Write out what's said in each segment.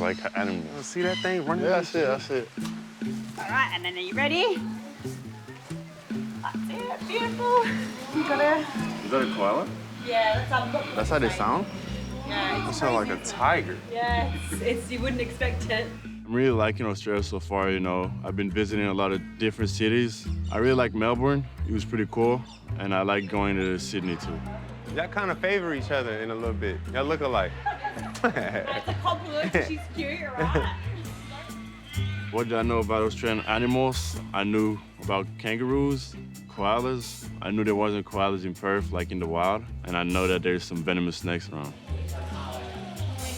like animals. See that thing running? Yeah, I see it. All right, and then are you ready? That's it, beautiful. You gotta... Is that a koala? Yeah, That's how they sound? Yeah, They sound like a tiger. Yeah, you wouldn't expect it. I'm really liking Australia so far, you know. I've been visiting a lot of different cities. I really like Melbourne. It was pretty cool. And I like going to Sydney, too. Y'all kind of favor each other in a little bit. Y'all look alike. That's a compliment. She's cute, right? What did I know about Australian animals? I knew about kangaroos, koalas. I knew there wasn't koalas in Perth, like in the wild. And I know that there's some venomous snakes around.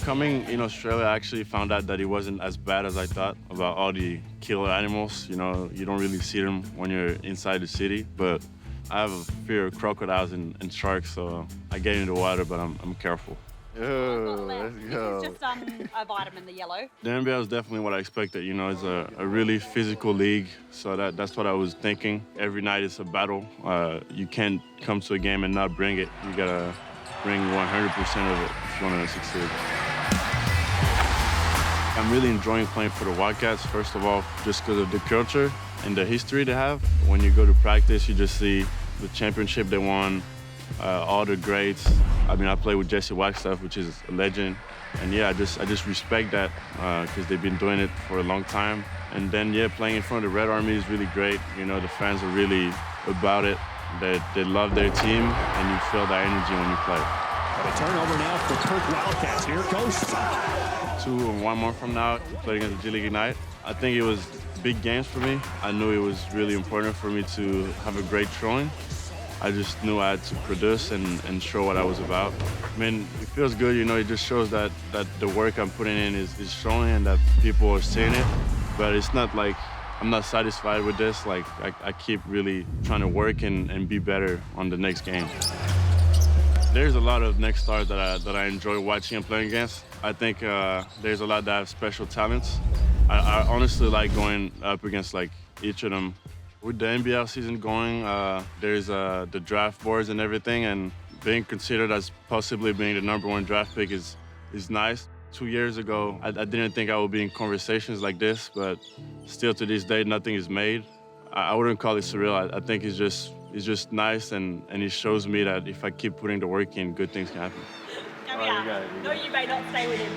Coming in Australia, I actually found out that it wasn't as bad as I thought about all the killer animals. You know, you don't really see them when you're inside the city, but I have a fear of crocodiles and sharks, so I get in the water, but I'm careful. Oh, let's go. This is just a vitamin, the yellow. The NBL is definitely what I expected. You know, it's a really physical league, so that's what I was thinking. Every night it's a battle. You can't come to a game and not bring it. You gotta bring 100% of it if you want to succeed. I'm really enjoying playing for the Wildcats, first of all, just because of the culture and the history they have. When you go to practice, you just see the championship they won, all the greats. I mean, I played with Jesse Wagstaff, which is a legend. And yeah, I just respect that because they've been doing it for a long time. And then, yeah, playing in front of the Red Army is really great. You know, the fans are really about it. They love their team, and you feel that energy when you play. A turnover now for Perth Wildcats. Here it goes. 2 or 1 month from now, play against the G League Ignite. I think it was big games for me. I knew it was really important for me to have a great showing. I just knew I had to produce and show what I was about. I mean, it feels good, you know, it just shows that the work I'm putting in is showing and that people are seeing it. But it's not like I'm not satisfied with this. Like, I keep really trying to work and be better on the next game. There's a lot of next stars that I enjoy watching and playing against. I think there's a lot that have special talents. I honestly like going up against like each of them. With the NBL season going, there's the draft boards and everything, and being considered as possibly being the #1 draft pick is nice. 2 years ago, I didn't think I would be in conversations like this, but still to this day, nothing is made. I wouldn't call it surreal. I think it's just nice, and it shows me that if I keep putting the work in, good things can happen. Come here. No, you may not stay with him.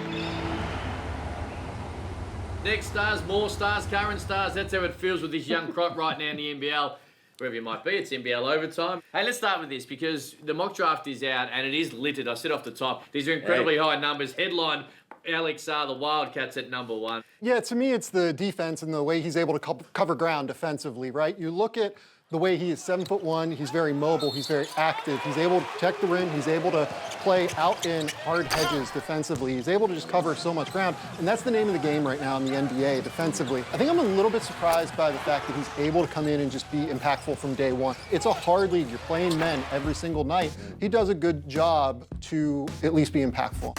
Next stars, more stars, current stars. That's how it feels with this young crop right now in the NBL. Wherever you might be, it's NBL overtime. Hey, let's start with this because the mock draft is out and it is littered. I said off the top, these are incredibly high numbers. Headline, Alex Sarr, the Wildcats at #1. Yeah, to me, it's the defense and the way he's able to cover ground defensively, right? You look at the way he is 7'1", he's very mobile, he's very active, he's able to protect the rim, he's able to play out in hard hedges defensively, he's able to just cover so much ground, and that's the name of the game right now in the NBA, defensively. I think I'm a little bit surprised by the fact that he's able to come in and just be impactful from day one. It's a hard league, you're playing men every single night. He does a good job to at least be impactful.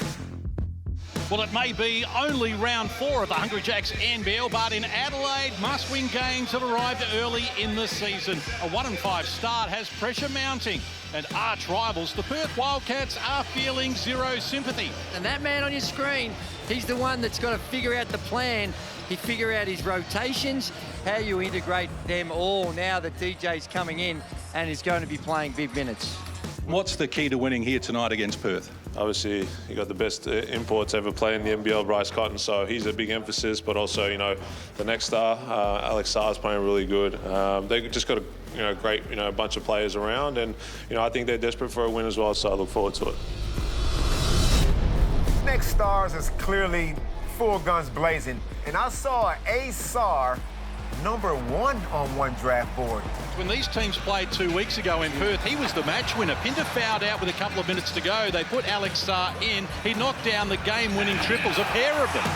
Well, it may be only round 4 of the Hungry Jacks NBL, but in Adelaide, must-win games have arrived early in the season. A 1-5 start has pressure mounting, and arch rivals, the Perth Wildcats, are feeling zero sympathy. And that man on your screen, he's the one that's got to figure out the plan. He figure out his rotations, how you integrate them all now that DJ's coming in and is going to be playing big minutes. What's the key to winning here tonight against Perth? Obviously, you got the best imports ever playing in the NBL, Bryce Cotton, so he's a big emphasis, but also, you know, the next star, Alex Sarr, is playing really good. They just got a great, bunch of players around, and, I think they're desperate for a win as well, so I look forward to it. Next stars is clearly full guns blazing, and I saw Alex Sarr #1 on one draft board. When these teams played 2 weeks ago in Perth, he was the match winner. Pinter fouled out with a couple of minutes to go. They put Alex Sarr in. He knocked down the game-winning triples, a pair of them.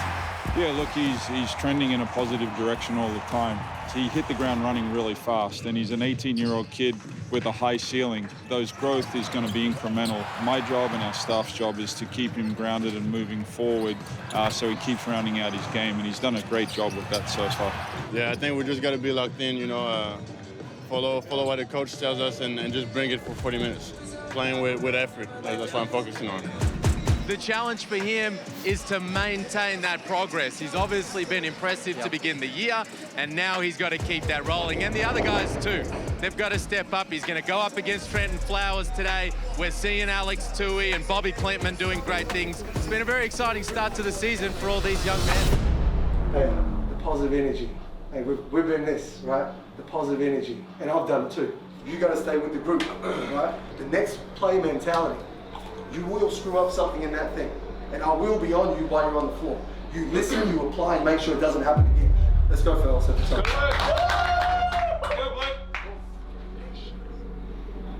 Yeah, look, he's trending in a positive direction all the time. He hit the ground running really fast, and he's an 18-year-old kid with a high ceiling. Those growth is going to be incremental. My job and our staff's job is to keep him grounded and moving forward so he keeps rounding out his game, and he's done a great job with that so far. Yeah, I think we just got to be locked in, follow what the coach tells us and just bring it for 40 minutes. Playing with effort, that's what I'm focusing on. The challenge for him is to maintain that progress. He's obviously been impressive to begin the year, and now he's got to keep that rolling. And the other guys too. They've got to step up. He's going to go up against Trentyn Flowers today. We're seeing Alex Sarr and Bobi Klintman doing great things. It's been a very exciting start to the season for all these young men. Hey, the positive energy. Hey, we've been this, right? The positive energy. And I've done it too. You got to stay with the group, right? The next play mentality. You will screw up something in that thing. And I will be on you while you're on the floor. You listen, you apply, and make sure it doesn't happen again. Let's go, fellas, at the top.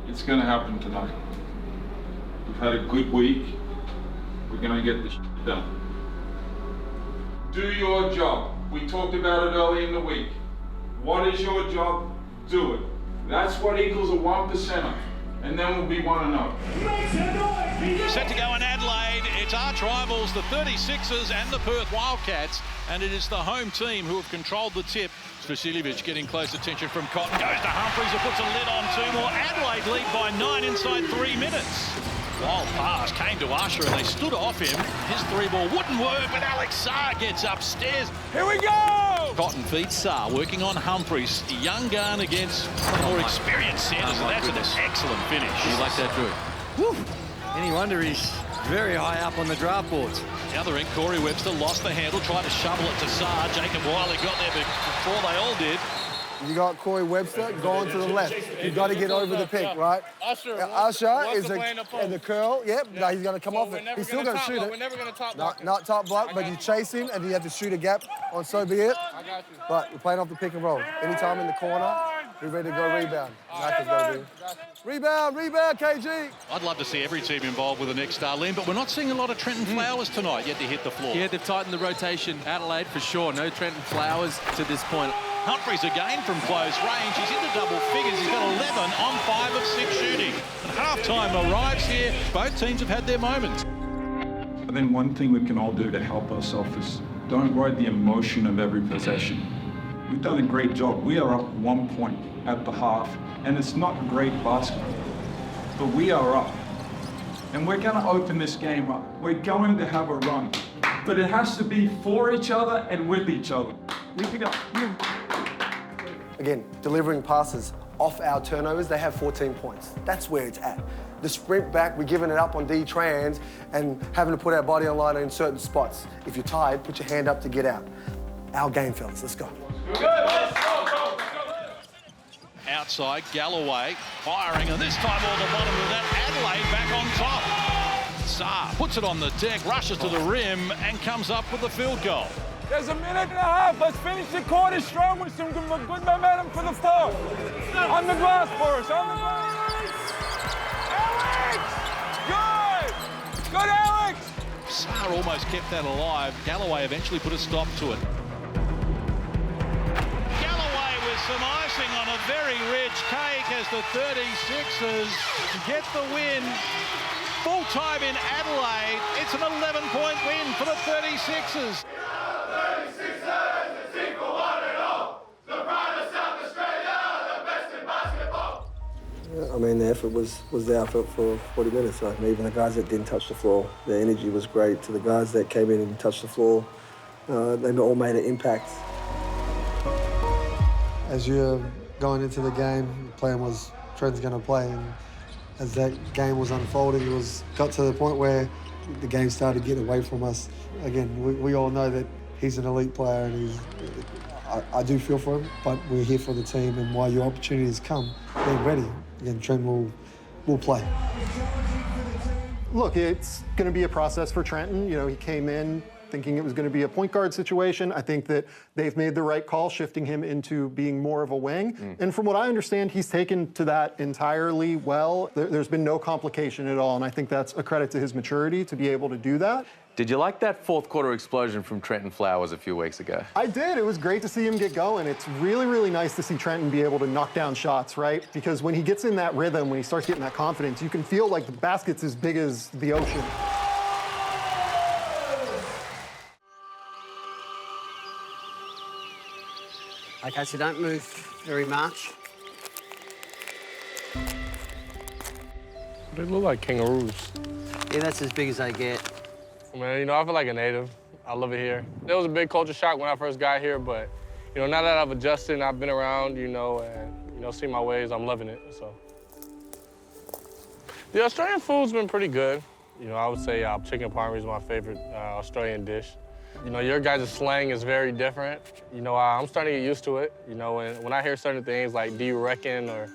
It's going to happen tonight. We've had a good week. We're going to get this done. Do your job. We talked about it early in the week. What is your job? Do it. That's what equals a 1%er. And then we'll be 1-0. Set to go in Adelaide, it's arch rivals, the 36ers and the Perth Wildcats, and it is the home team who have controlled the tip. Vasiljevic getting close attention from Cotton, goes to Humphries, who puts a lid on 2 more. Adelaide lead by 9 inside 3 minutes. Wild pass came to Usher and they stood off him. His 3-ball wouldn't work, but Alex Sarr gets upstairs. Here we go! Cotton feeds Sarr, working on Humphries. A young gun against one of the more experienced centres, and that's an excellent finish. You like that, Drew? Woo! Any wonder he's very high up on the draft boards. The other end, Corey Webster lost the handle, tried to shovel it to Sarr. Jacob Wiley got there before they all did. You got Corey Webster going to the left. You've got to get over the pick, right? Usher is and the curl. Yep, no, he's going to come off it. He's still going to shoot it. We're never going to top block. Not top block, but you chase him and you have to shoot a gap on so be it. I got you. But we're playing off the pick and roll. Anytime in the corner, we're ready to go rebound. Zach is going to be. Rebound, KG. I'd love to see every team involved with the next star, Liam, but we're not seeing a lot of Trentyn Flowers tonight yet to hit the floor. Yeah, they've tightened the rotation. Adelaide for sure. No Trentyn Flowers to this point. Humphries again from close range. He's into double figures. He's got 11 on 5 of 6 shooting. And half-time arrives here. Both teams have had their moments. I think one thing we can all do to help ourselves is don't ride the emotion of every possession. We've done a great job. We are up 1 point at the half, and it's not great basketball, but we are up. And we're going to open this game up. We're going to have a run, but it has to be for each other and with each other. Again, delivering passes off our turnovers, they have 14 points. That's where it's at. The sprint back, we're giving it up on D-trans and having to put our body on line in certain spots. If you're tired, put your hand up to get out. Our game, fellas, let's go. Outside, Galloway firing, and this time all the bottom of that. Adelaide back on top. Sarr puts it on the deck, rushes to the rim, and comes up with the field goal. There's a minute and a half. Let's finish the quarter strong with some good momentum for the fourth. On the glass for us, on the glass. Alex! Good! Good, Alex! Sarr almost kept that alive. Galloway eventually put a stop to it. Galloway with some icing on a very rich cake as the 36ers get the win. Full time in Adelaide. It's an 11-point win for the 36ers. I mean, the effort was there for 40 minutes. Like, even the guys that didn't touch the floor, the energy was great. To the guys that came in and touched the floor, they all made an impact. As you're going into the game, the plan was Trent's going to play, and as that game was unfolding, it got to the point where the game started getting away from us. Again, we all know that he's an elite player, and I do feel for him, but we're here for the team, and while your opportunities come, being ready. Again, Trent will play. Look, it's going to be a process for Trentyn. You know, he came in thinking it was going to be a point guard situation. I think that they've made the right call, shifting him into being more of a wing. And from what I understand, he's taken to that entirely well. There's been no complication at all, and I think that's a credit to his maturity to be able to do that. Did you like that fourth quarter explosion from Trentyn Flowers a few weeks ago? I did. It was great to see him get going. It's really, really nice to see Trentyn be able to knock down shots, right? Because when he gets in that rhythm, when he starts getting that confidence, you can feel like the basket's as big as the ocean. Okay, so don't move very much. They look like kangaroos. Yeah, that's as big as they get. Man, you know, I feel like a native. I love it here. It was a big culture shock when I first got here, but, you know, now that I've adjusted and I've been around, you know, and, you know, seen my ways, I'm loving it, so. The Australian food's been pretty good. You know, I would say chicken parm is my favorite Australian dish. You know, your guys' slang is very different. You know, I'm starting to get used to it. You know, when I hear certain things like, do you reckon, or,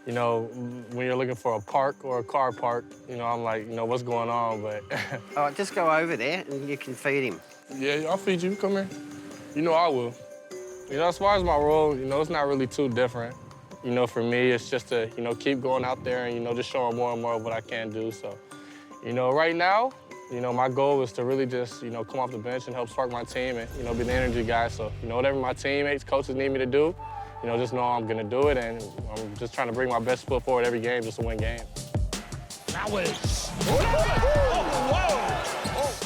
you know, when you're looking for a park or a car park, you know, I'm like, you know, what's going on, but. All right, just go over there and you can feed him. Yeah, I'll feed you, come here. You know I will. You know, as far as my role, you know, it's not really too different. You know, for me, it's just to, you know, keep going out there and, you know, just showing more and more of what I can do, so. You know, right now, you know, my goal is to really just, you know, come off the bench and help spark my team and, you know, be the energy guy. So, you know, whatever my teammates, coaches need me to do, you know, just know I'm going to do it, and I'm just trying to bring my best foot forward every game just to win games.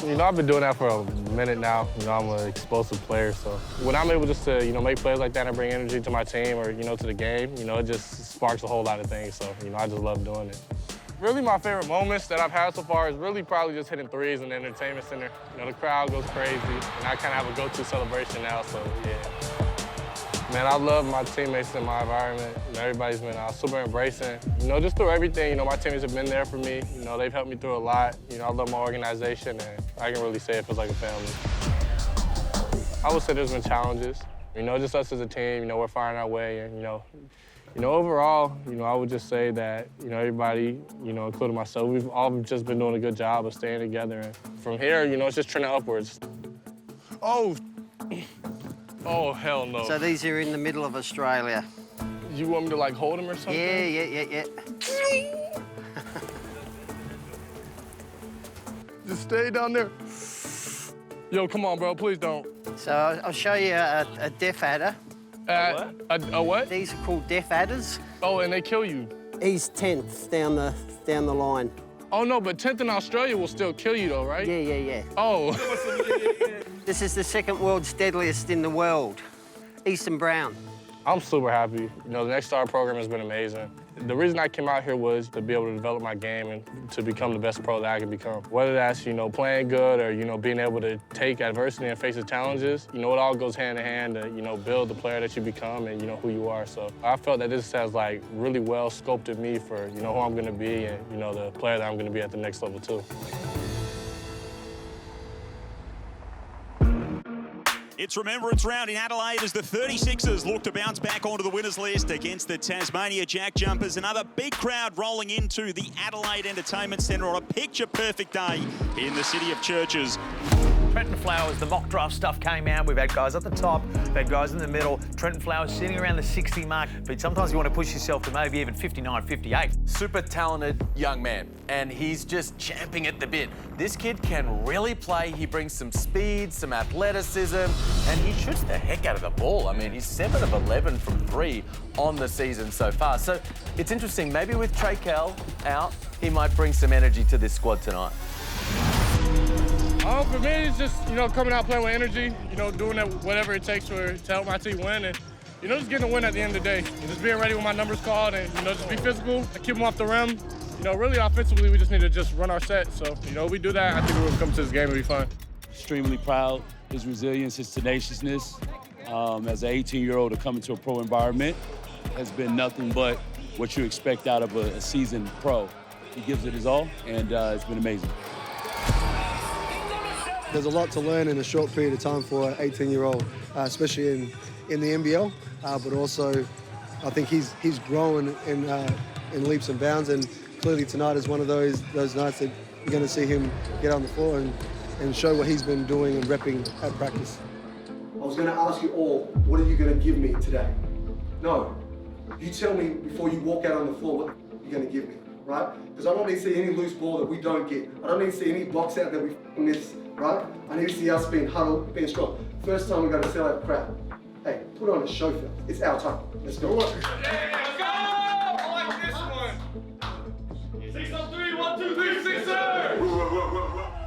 You know, I've been doing that for a minute now. You know, I'm an explosive player, so when I'm able just to, you know, make plays like that and bring energy to my team or, you know, to the game, you know, it just sparks a whole lot of things. So, you know, I just love doing it. Really, my favorite moments that I've had so far is really probably just hitting threes in the entertainment center. You know, the crowd goes crazy, and I kind of have a go-to celebration now, so yeah. Man, I love my teammates in my environment. You know, everybody's been super embracing. You know, just through everything, you know, my teammates have been there for me. You know, they've helped me through a lot. You know, I love my organization, and I can really say it feels like a family. I would say there's been challenges. You know, just us as a team, you know, we're finding our way, and, you know, overall, you know, I would just say that, you know, everybody, you know, including myself, we've all just been doing a good job of staying together. And from here, you know, it's just trending upwards. Oh, oh, hell no. So these are in the middle of Australia. You want me to, like, hold them or something? Yeah. Just stay down there. Yo, come on, bro, please don't. So I'll show you a deaf adder. A what? These are called deaf adders. Oh, and they kill you? He's 10th down the line. Oh, no, but 10th in Australia will still kill you, though, right? Yeah. Oh. This is the second world's deadliest in the world, Eastern Brown. I'm super happy. You know, the Next Star program has been amazing. The reason I came out here was to be able to develop my game and to become the best pro that I can become. Whether that's, you know, playing good or, you know, being able to take adversity and face the challenges, you know, it all goes hand in hand to, you know, build the player that you become and, you know, who you are. So I felt that this has, like, really well sculpted me for, you know, who I'm going to be and, you know, the player that I'm going to be at the next level, too. It's Remembrance round in Adelaide as the 36ers look to bounce back onto the winners list against the Tasmania Jack Jumpers. Another big crowd rolling into the Adelaide Entertainment Centre on a picture-perfect day in the city of churches. Trentyn Flowers, the mock draft stuff came out. We've had guys at the top, we've had guys in the middle. Trentyn Flowers sitting around the 60 mark, but sometimes you want to push yourself to maybe even 59, 58. Super talented young man, and he's just champing at the bit. This kid can really play. He brings some speed, some athleticism, and he shoots the heck out of the ball. I mean, he's 7 of 11 from 3 on the season so far. So it's interesting, maybe with Trey Kell out, he might bring some energy to this squad tonight. For me, it's just, you know, coming out playing with energy, you know, doing whatever it takes to help my team win, and, you know, just getting a win at the end of the day. And just being ready with my numbers called and, you know, just be physical, keep them off the rim. You know, really offensively, we just need to just run our set. So, you know, we do that, I think we'll come to this game and be fun. Extremely proud, his resilience, his tenaciousness. As an 18-year-old to come into a pro environment has been nothing but what you expect out of a seasoned pro. He gives it his all, and it's been amazing. There's a lot to learn in a short period of time for an 18-year-old, especially in the NBL, but also I think he's grown in leaps and bounds, and clearly tonight is one of those nights that you're going to see him get on the floor and show what he's been doing and repping at practice. I was going to ask you all, what are you going to give me today? No, you tell me before you walk out on the floor what you're going to give me, right? Because I don't need to see any loose ball that we don't get. I don't need to see any box out that we miss, right? I need to see us being huddled, being strong. First time we're going to sell out the crowd. Hey, put on a show film. It's our time. Let's go. Yeah, let's go! I like this one. 6 on 3, 1, 2, 3, 6,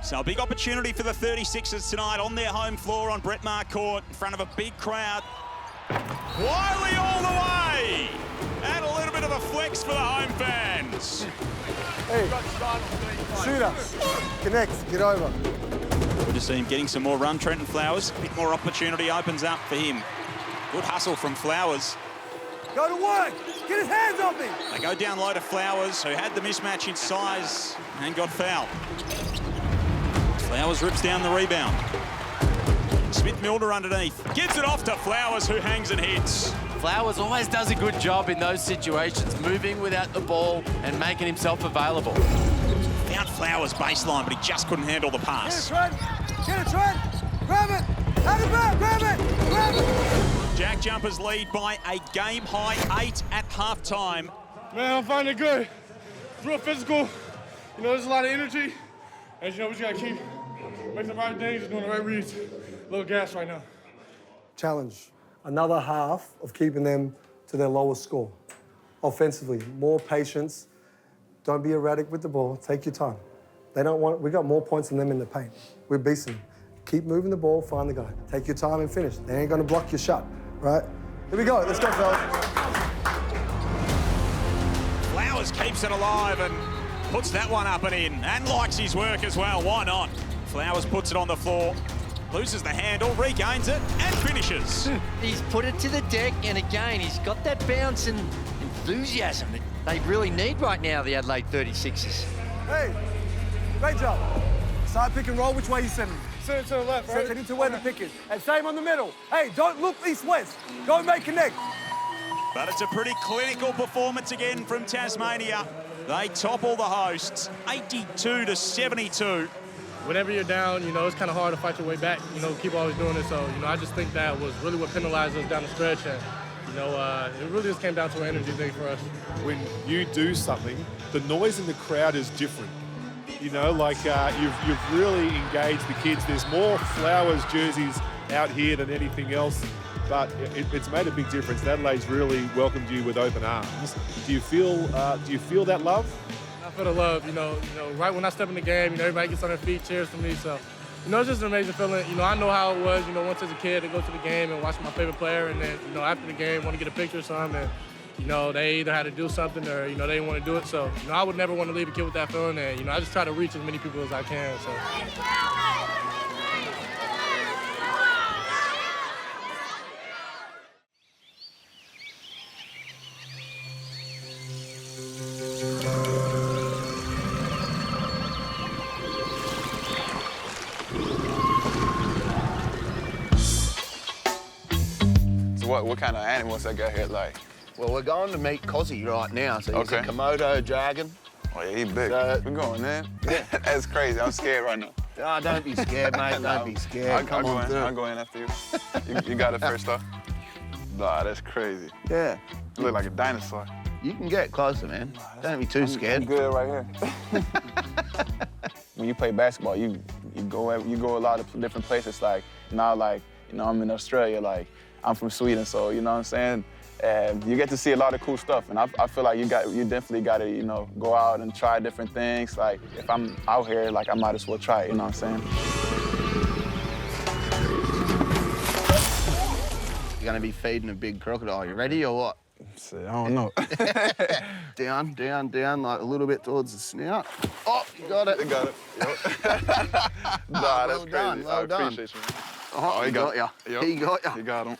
So a big opportunity for the 36ers tonight on their home floor on Brett Mark Court in front of a big crowd. Wiley all the way! And a little bit of a flex for the home fans. Hey, shooter, connect, get over. to see him getting some more run. Trentyn Flowers, a bit more opportunity opens up for him. Good hustle from Flowers. Go to work. Get his hands off me. They go down low to Flowers, who had the mismatch in size and got fouled. Flowers rips down the rebound. Smith-Milner underneath. Gives it off to Flowers, who hangs and hits. Flowers always does a good job in those situations, moving without the ball and making himself available. Found Flowers baseline, but he just couldn't handle the pass. Get it, Trent. Get it, Trent. Grab it. Out of back. Grab it. Grab it. Jack Jumpers lead by a game-high 8 at halftime. Man, I'm finding it good. It's real physical. You know, there's a lot of energy. As you know, we just gotta keep making the right things and doing the right reads. A little gas right now. Challenge. Another half of keeping them to their lowest score. Offensively, more patience. Don't be erratic with the ball. Take your time. They don't want. We got more points than them in the paint. We're beasting them. Keep moving the ball. Find the guy. Take your time and finish. They ain't gonna block your shot, right? Here we go. Let's go, fellas. Flowers keeps it alive and puts that one up and in, and likes his work as well. Why not? Flowers puts it on the floor, loses the handle, regains it, and finishes. He's put it to the deck, and again, he's got that bounce and enthusiasm that they really need right now, the Adelaide 36ers. Hey, great job. Side pick and roll, which way you sending? Send it to the left, right? Send it to where the pick is. And same on the middle. Hey, don't look east-west. Go and make connect. But it's a pretty clinical performance again from Tasmania. They topple the hosts, 82-72. Whenever you're down, you know, it's kind of hard to fight your way back, you know, keep always doing it. So, you know, I just think that was really what penalized us down the stretch. And, you know, it really just came down to an energy thing for us. When you do something, the noise in the crowd is different. You know, like you've really engaged the kids. There's more Flowers jerseys out here than anything else, but it's made a big difference. Adelaide's really welcomed you with open arms. Do you feel that love? I feel the love, you know, right when I step in the game, you know, everybody gets on their feet, cheers for me. So, you know, it's just an amazing feeling. You know, I know how it was, you know, once as a kid to go to the game and watch my favorite player, and then, you know, after the game, want to get a picture or something, and, you know, they either had to do something or, you know, they didn't want to do it. So, you know, I would never want to leave a kid with that feeling, and, you know, I just try to reach as many people as I can, so. What kind of animals I got here, like? Well, we're going to meet Cozzy right now. So he's a Komodo dragon. Oh, yeah, he's big. We're going, man. That's crazy. I'm scared right now. Oh, don't be scared, mate. Don't be scared. I'll go in after you. You got it first, though? Nah, that's crazy. Yeah. You look like a dinosaur. You can get closer, man. Don't be too scared. I'm good right here. When you play basketball, you go a lot of different places. Like, now, like, you know, I'm in Australia, like, I'm from Sweden, so you know what I'm saying? And you get to see a lot of cool stuff, and I feel like you definitely got to, you know, go out and try different things. Like, if I'm out here, like, I might as well try it, you know what I'm saying? You're going to be feeding a big crocodile. You ready or what? I don't know. Down, down, down, like a little bit towards the snout. Oh, you got it. You got it. Yep. Nah, that's crazy. Well done. Appreciate you, man. Oh, he got ya. Yep. He got ya. You got him.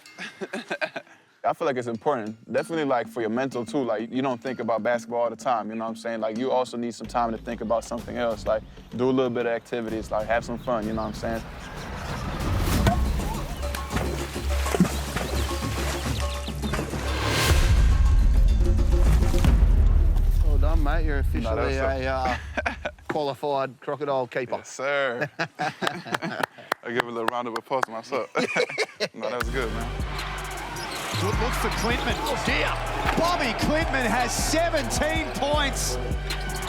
I feel like it's important, definitely like for your mental too. Like, you don't think about basketball all the time, you know what I'm saying? Like, you also need some time to think about something else. Like, do a little bit of activities, like have some fun, you know what I'm saying? Well done, mate. You're officially a qualified crocodile keeper. Yes, sir. I give a little round of applause to myself. No, that was good, man. Good look for Klintman. Oh dear. Bobi Klintman has 17 points.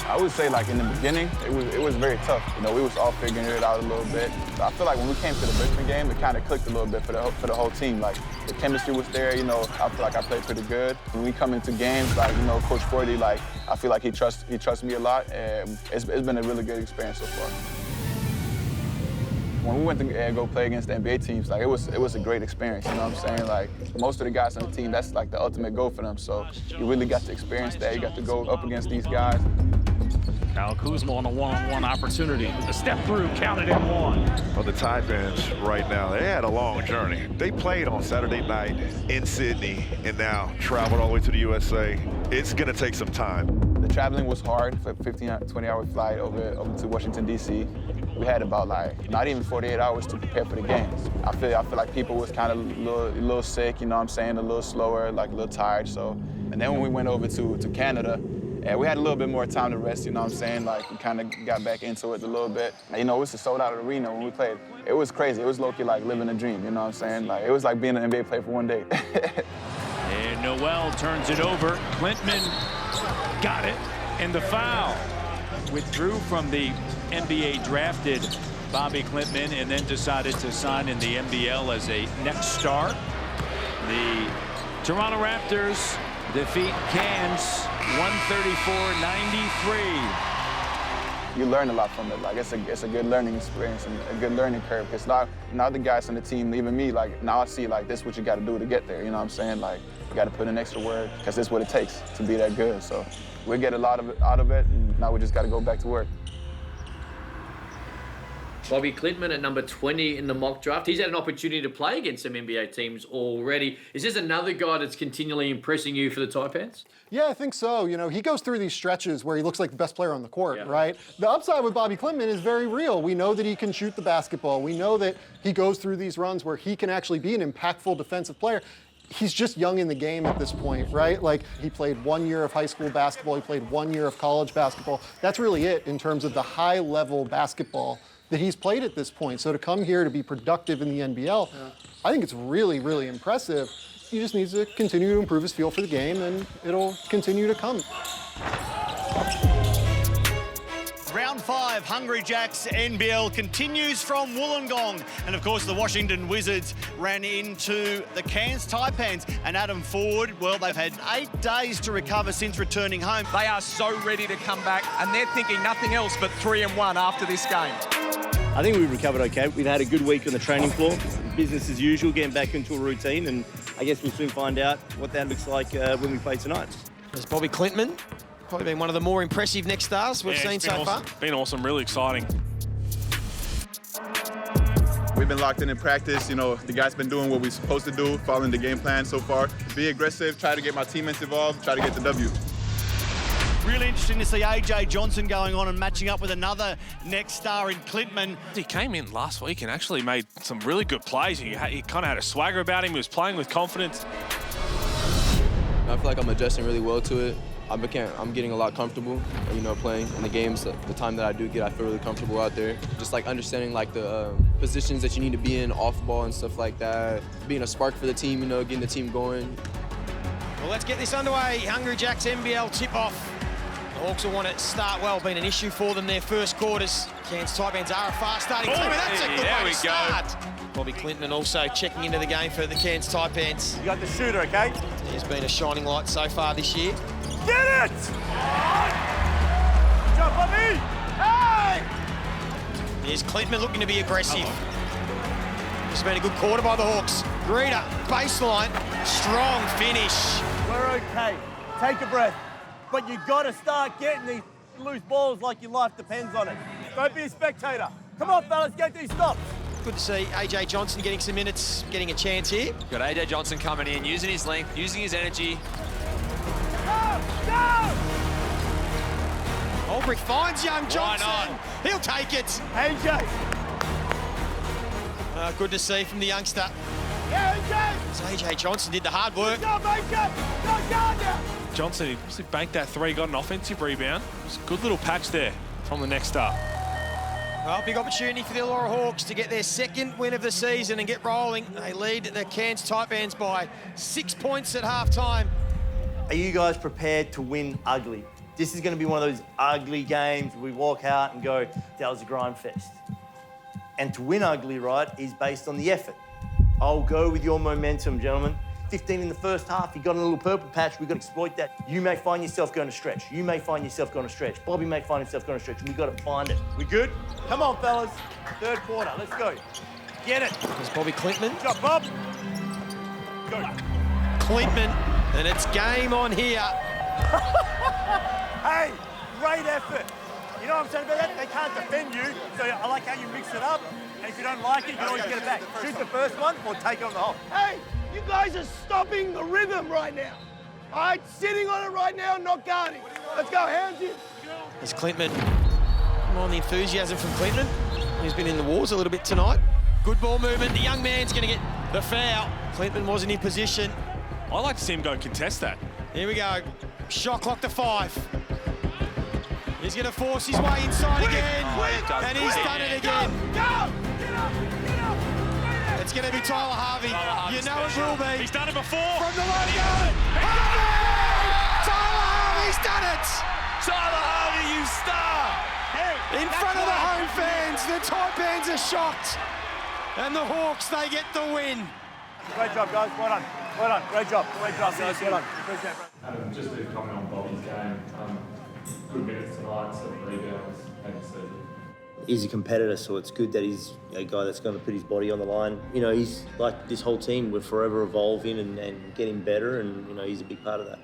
I would say, like, in the beginning, it was very tough. You know, we was all figuring it out a little bit. So I feel like when we came to the Richmond game, it kind of clicked a little bit for the whole team. Like, the chemistry was there, you know, I feel like I played pretty good. When we come into games, like, you know, Coach Forty, like, I feel like he trusts me a lot, and it's been a really good experience so far. When we went to go play against the NBA teams, like, it was a great experience, you know what I'm saying? Like, most of the guys on the team, that's like the ultimate goal for them. So you really got to experience that. You got to go up against these guys. Kyle Kuzma on a one-on-one opportunity. The step through, counted in one. Well, the Taipans right now, they had a long journey. They played on Saturday night in Sydney and now traveled all the way to the USA. It's going to take some time. The traveling was hard for a 20-hour flight over to Washington, D.C. We had about not even 48 hours to prepare for the games. I feel like people was kind of a little sick, you know what I'm saying, a little slower, like a little tired. So, and then when we went over to Canada, we had a little bit more time to rest, you know what I'm saying? Like, we kind of got back into it a little bit. You know, it was a sold-out arena when we played. It was crazy. It was low-key like living a dream, you know what I'm saying? Like, it was like being an NBA player for one day. And Noel turns it over. Klintman got it. And the foul. Withdrew from the NBA drafted Bobi Klintman and then decided to sign in the NBL as a next star. The Toronto Raptors defeat Cairns 134-93. You learn a lot from it. Like, it's a good learning experience and a good learning curve. Because now the guys on the team, even me, like, now I see, like, this is what you got to do to get there. You know what I'm saying? Like, you got to put in extra work because this is what it takes to be that good. So we get a lot of it out of it, and now we just got to go back to work. Bobi Klintman at number 20 in the mock draft. He's had an opportunity to play against some NBA teams already. Is this another guy that's continually impressing you for the Taipans? Yeah, I think so. You know, he goes through these stretches where he looks like the best player on the court, right? The upside with Bobi Klintman is very real. We know that he can shoot the basketball. We know that he goes through these runs where he can actually be an impactful defensive player. He's just young in the game at this point, right? Like, he played 1 year of high school basketball. He played 1 year of college basketball. That's really it in terms of the high-level basketball that he's played at this point. So to come here to be productive in the NBL, I think it's really, really impressive. He just needs to continue to improve his feel for the game, and it'll continue to come. Round 5, Hungry Jacks NBL continues from Wollongong. And of course, the Washington Wizards ran into the Cairns Taipans. And Adam Ford, well, they've had 8 days to recover since returning home. They are so ready to come back, and they're thinking nothing else but 3-1 after this game. I think we've recovered okay. We've had a good week on the training floor. Business as usual, getting back into a routine, and I guess we'll soon find out what that looks like when we play tonight. There's Bobi Klintman. Probably been one of the more impressive next stars we've seen so far. Been awesome, really exciting. We've been locked in practice. You know, the guys been doing what we're supposed to do, following the game plan so far. Be aggressive, try to get my teammates involved, try to get the W. Really interesting to see AJ Johnson going on and matching up with another next star in Klintman. He came in last week and actually made some really good plays. He kind of had a swagger about him. He was playing with confidence. I feel like I'm adjusting really well to it. I'm getting a lot comfortable, you know, playing in the games. The time that I do get, I feel really comfortable out there. Just like understanding like the positions that you need to be in off ball and stuff like that. Being a spark for the team, you know, getting the team going. Well, let's get this underway. Hungry Jacks NBL tip-off. The Hawks will want to start well. Been an issue for them their first quarters. Cairns Taipans are a fast starting team, and that's a good way to start. Bobi Klintman also checking into the game for the Cairns Taipans. You got the shooter, okay? He's been a shining light so far this year. Get it! Good job, Bobi! Hey! Here's Klintman looking to be aggressive. This has been a good quarter by the Hawks. Greeter, baseline, strong finish. We're okay. Take a breath. But you got to start getting these loose balls like your life depends on it. Don't be a spectator. Come on, fellas, get these stops. Good to see AJ Johnson getting some minutes, getting a chance here. Got AJ Johnson coming in, using his length, using his energy. Go! Olbrich finds young Johnson. Why not? He'll take it. AJ. Good to see from the youngster. Yeah, AJ. So AJ Johnson did the hard work. Go, AJ. Go now. Johnson, he obviously banked that 3, got an offensive rebound. It was a good little patch there from the next star. Well, big opportunity for the Allura Hawks to get their second win of the season and get rolling. They lead the Cairns Taipans by 6 points at halftime. Are you guys prepared to win ugly? This is going to be one of those ugly games where we walk out and go, that was a grind fest. And to win ugly, right, is based on the effort. I'll go with your momentum, gentlemen. 15 in the first half, you got a little purple patch, we've got to exploit that. You may find yourself going to stretch. You may find yourself going to stretch. Bobi may find himself going to stretch, and we've got to find it. We good? Come on, fellas. Third quarter, let's go. Get it. There's Bobi Klintman. Good job, Bob. Go. Klintman, and it's game on here. Hey, great effort. You know what I'm saying about that? They can't defend you, so I like how you mix it up. And if you don't like it, you can always get it back. Shoot the first one or take it on the hop. Hey, you guys are stopping the rhythm right now. All right, sitting on it right now, not guarding. Let's go, hands in. There's Klintman. Come on, the enthusiasm from Klintman. He's been in the wars a little bit tonight. Good ball movement. The young man's going to get the foul. Klintman wasn't in position. I like to see him go and contest that. Here we go. Shot clock to 5. He's going to force his way inside again. And he's done it again. It's going to be Tyler Harvey. You know it will be. He's done it before. From the logo. Harvey! Tyler Harvey's done it. Tyler Harvey, you star. In front of the home fans, the Taipans are shocked. And the Hawks, they get the win. Great job, guys. Well done. Well done. Great job. Great job, guys. Well done. Appreciate it, bro. Just to comment on Bobi's game, good minutes tonight, 7 rebounds, and season. He's a competitor, so it's good that he's a guy that's going to put his body on the line. You know, he's like this whole team. We're forever evolving and getting better, and you know, he's a big part of that.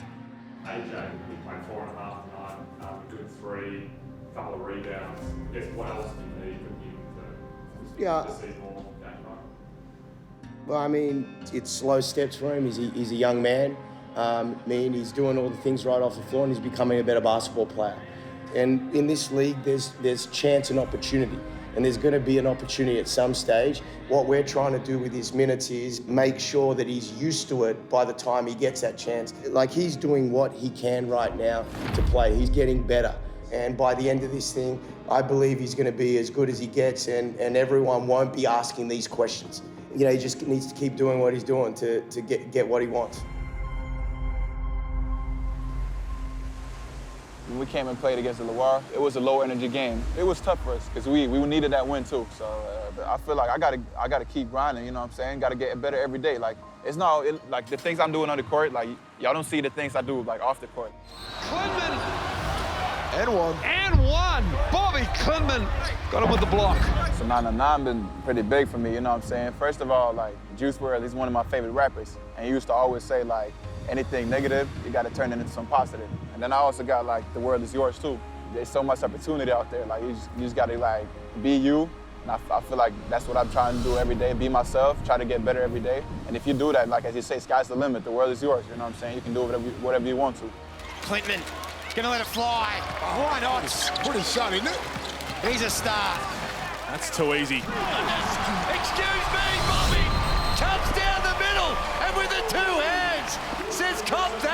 AJ, he played 4.5 tonight, good 3, couple of rebounds. Yes, what else do you need from him to see more game night? Well, I mean, it's slow steps for him. He's a young man. He's doing all the things right off the floor, and he's becoming a better basketball player. And in this league, there's chance and opportunity, and there's going to be an opportunity at some stage. What we're trying to do with his minutes is make sure that he's used to it by the time he gets that chance. Like, he's doing what he can right now to play. He's getting better. And by the end of this thing, I believe he's going to be as good as he gets, and everyone won't be asking these questions. You know, he just needs to keep doing what he's doing to get what he wants. When we came and played against the Loire, it was a low-energy game. It was tough for us because we needed that win too. So I feel like I gotta keep grinding. You know what I'm saying? Got to get better every day. Like it's not like the things I'm doing on the court. Like y'all don't see the things I do like off the court. Klintman. And one. Bobi Klintman got him with the block. So 9-9 been pretty big for me. You know what I'm saying? First of all, like Juice WRLD, he's one of my favorite rappers, and he used to always say like, anything negative, you got to turn it into some positive. And then I also got like, the world is yours too. There's so much opportunity out there. Like you just got to like be you. And I feel like that's what I'm trying to do every day, be myself, try to get better every day. And if you do that, like as you say, sky's the limit, the world is yours, you know what I'm saying? You can do whatever you want to. Klintman, he's going to let it fly. Why not? Pretty shot, isn't it? He's a star. That's too easy. Excuse me, Bobi! Comes down the middle, and with the 2 hands, says, "Cop that."